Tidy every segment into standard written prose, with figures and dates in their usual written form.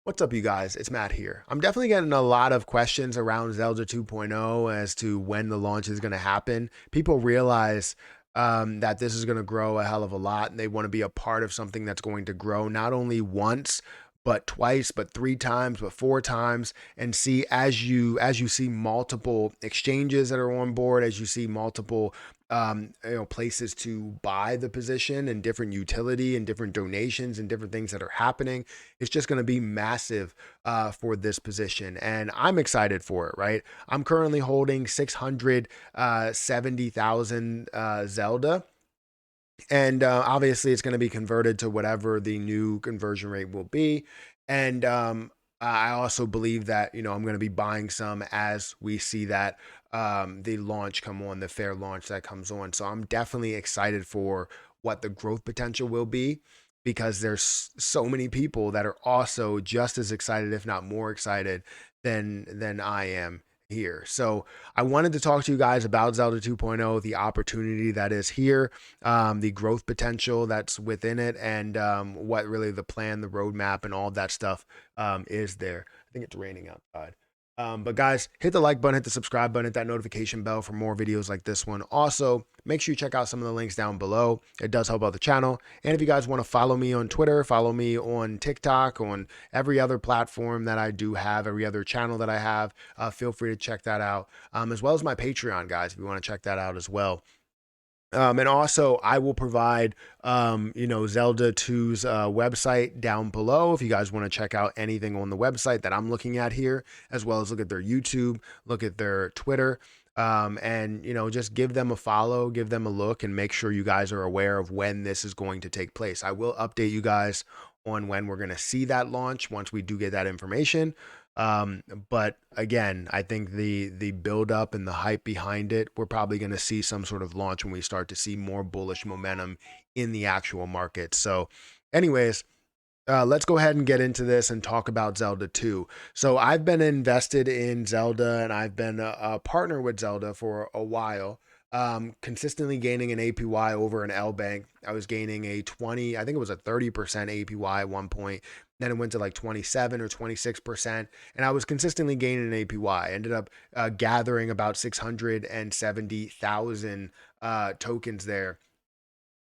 What's up, you guys? It's Matt here. I'm definitely getting a lot of questions around Zelda 2.0 as to when the launch is going to happen. People realize that this is going to grow a hell of a lot, and they want to be a part of something that's going to grow not only once, but twice, but three times, but four times, and see as you see multiple exchanges that are on board, as you see multiple places to buy the position and different utility and different donations and different things that are happening. It's just going to be massive for this position, and I'm excited for it. Right, I'm currently holding 670,000 Zelda, and obviously it's going to be converted to whatever the new conversion rate will be. And I also believe that I'm going to be buying some as we see that the launch come on, the fair launch that comes on. So I'm definitely excited for what the growth potential will be, because there's so many people that are also just as excited, if not more excited, than I am here. So I wanted to talk to you guys about Zelda 2.0, the opportunity that is here, the growth potential that's within it, and what really the plan, the roadmap, and all of that stuff is there. I think it's raining outside. But guys, hit the like button, hit the subscribe button, hit that notification bell for more videos like this one. Also, make sure you check out some of the links down below. It does help out the channel. And if you guys want to follow me on Twitter, follow me on TikTok, on every other platform that I do have, every other channel that I have, feel free to check that out. As well as my Patreon, guys, if you want to check that out as well. And also, I will provide, Zelda 2's website down below if you guys want to check out anything on the website that I'm looking at here, as well as look at their YouTube, look at their Twitter, and just give them a follow, give them a look, and make sure you guys are aware of when this is going to take place. I will update you guys on when we're going to see that launch once we do get that information. But again, I think the build up and the hype behind it, we're probably going to see some sort of launch when we start to see more bullish momentum in the actual market. So, anyways, let's go ahead and get into this and talk about Zelda 2. So I've been invested in Zelda, and I've been a partner with Zelda for a while. Consistently gaining an APY over an L bank. I was gaining a 20, I think it was a 30% APY at one point. Then it went to like 27 or 26%. And I was consistently gaining an APY. I ended up gathering about 670,000 tokens there,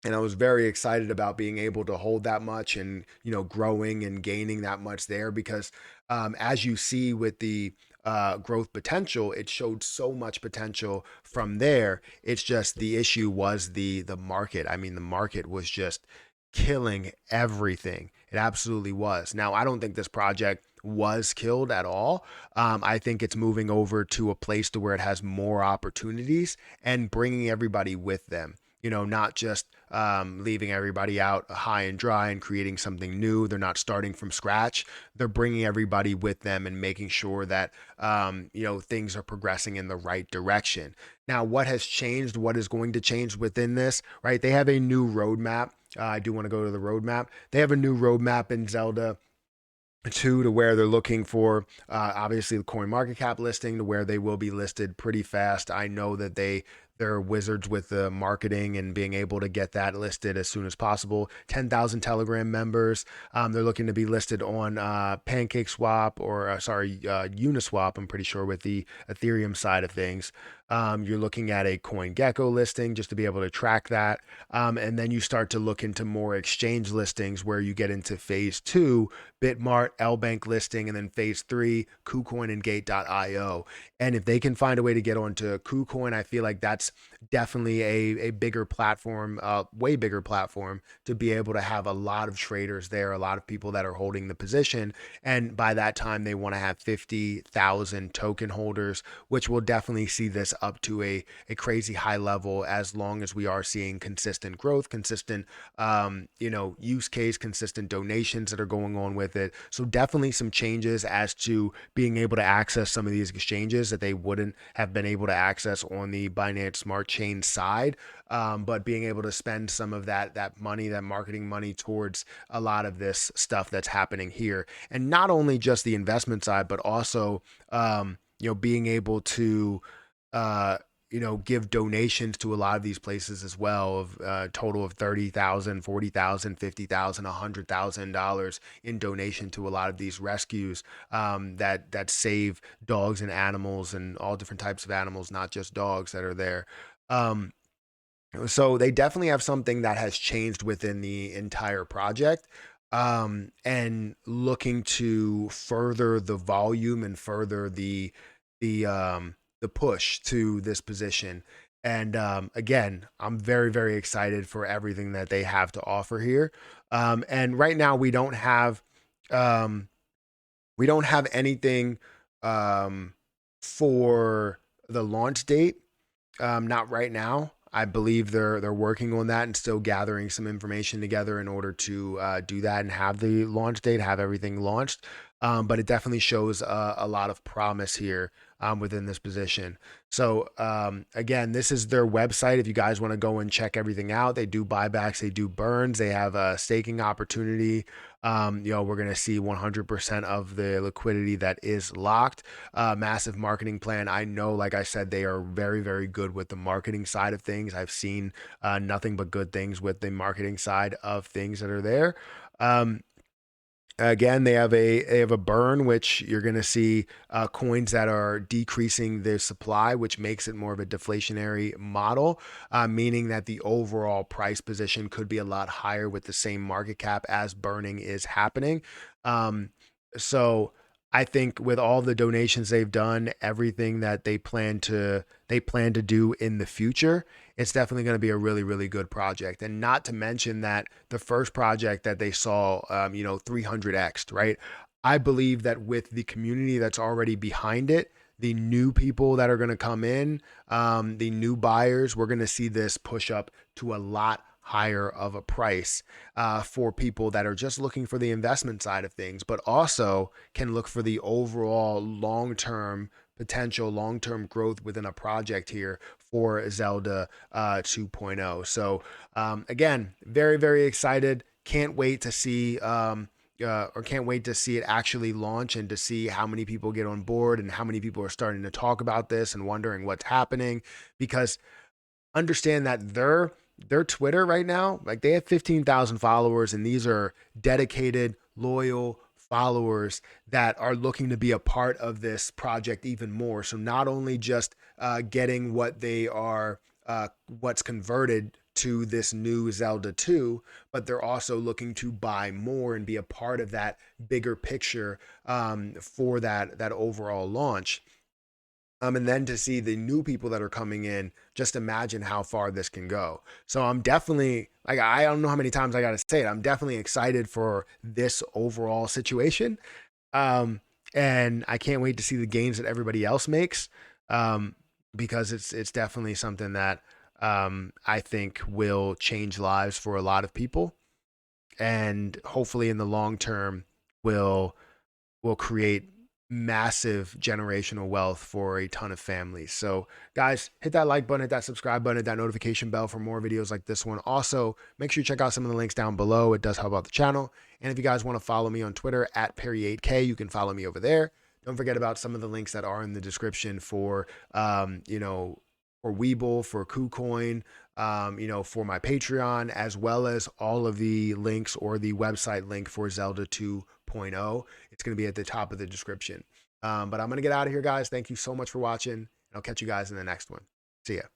and I was very excited about being able to hold that much, and growing and gaining that much there, because as you see with the growth potential, it showed so much potential from there. It's just the issue was the market. I mean, the market was just killing everything. It absolutely was. Now, I don't think this project was killed at all. I think it's moving over to a place to where it has more opportunities and bringing everybody with them. Not just leaving everybody out high and dry and creating something new. They're not starting from scratch. They're bringing everybody with them and making sure that, things are progressing in the right direction. Now, what has changed? What is going to change within this, right? They have a new roadmap. I do want to go to the roadmap. They have a new roadmap in Zelda 2 to where they're looking for obviously the coin market cap listing, to where they will be listed pretty fast. I know that they're wizards with the marketing and being able to get that listed as soon as possible. 10,000 Telegram members. They're looking to be listed on PancakeSwap, or Uniswap, I'm pretty sure, with the Ethereum side of things. You're looking at a CoinGecko listing just to be able to track that. And then you start to look into more exchange listings, where you get into phase 2, Bitmart, LBank listing, and then phase 3, KuCoin and Gate.io. And if they can find a way to get onto KuCoin, I feel like that's definitely a bigger platform, way bigger platform, to be able to have a lot of traders there, a lot of people that are holding the position. And by that time, they want to have 50,000 token holders, which will definitely see this up to a crazy high level, as long as we are seeing consistent growth, consistent, use case, consistent donations that are going on with it. So definitely some changes as to being able to access some of these exchanges that they wouldn't have been able to access on the Binance Smart Chain side. But being able to spend some of that money, that marketing money, towards a lot of this stuff that's happening here. And not only just the investment side, but also, being able to, uh, give donations to a lot of these places as well, of a total of 30,000, 40,000, 50,000, $100,000 in donation to a lot of these rescues that save dogs and animals and all different types of animals, not just dogs that are there. Um, so they definitely have something that has changed within the entire project, and looking to further the volume and further the push to this position. And again, I'm very, very excited for everything that they have to offer here. And right now um, we don't have anything for the launch date, not right now. I believe they're working on that and still gathering some information together in order to do that and have the launch date, have everything launched. But it definitely shows a lot of promise here within this position. So again, this is their website. If you guys want to go and check everything out, they do buybacks, they do burns, they have a staking opportunity. We're going to see 100% of the liquidity that is locked. Massive marketing plan. I know, like I said, they are very, very good with the marketing side of things. I've seen nothing but good things with the marketing side of things that are there. Um, Again, they have a burn, which you're going to see coins that are decreasing their supply, which makes it more of a deflationary model, meaning that the overall price position could be a lot higher with the same market cap as burning is happening. Um, so I think with all the donations they've done, everything that they plan to do in the future, it's definitely going to be a really, really good project. And not to mention that the first project that they saw, 300x, right? I believe that with the community that's already behind it, the new people that are going to come in, the new buyers, we're going to see this push up to a lot higher of a price for people that are just looking for the investment side of things, but also can look for the overall long-term potential, long-term growth within a project here for Zelda 2.0. So again, very, very excited. Can't wait to see can't wait to see it actually launch and to see how many people get on board and how many people are starting to talk about this and wondering what's happening, because understand that their Twitter right now, like they have 15,000 followers, and these are dedicated, loyal followers that are looking to be a part of this project even more. So not only just getting what they are, what's converted to this new Zelda 2, but they're also looking to buy more and be a part of that bigger picture for that overall launch. And then to see the new people that are coming in, just imagine how far this can go. So I'm definitely, like, I don't know how many times I got to say it. I'm definitely excited for this overall situation. Um, and I can't wait to see the gains that everybody else makes. Um, because it's definitely something that I think will change lives for a lot of people, and hopefully in the long term will create massive generational wealth for a ton of families. So, guys, hit that like button, hit that subscribe button, hit that notification bell for more videos like this one. Also, make sure you check out some of the links down below. It does help out the channel. And if you guys want to follow me on Twitter at Perry8K, you can follow me over there. Don't forget about some of the links that are in the description for, for Weeble, for KuCoin, for my Patreon, as well as all of the links or the website link for Zelda 2.0. It's going to be at the top of the description. But I'm going to get out of here, guys. Thank you so much for watching, and I'll catch you guys in the next one. See ya.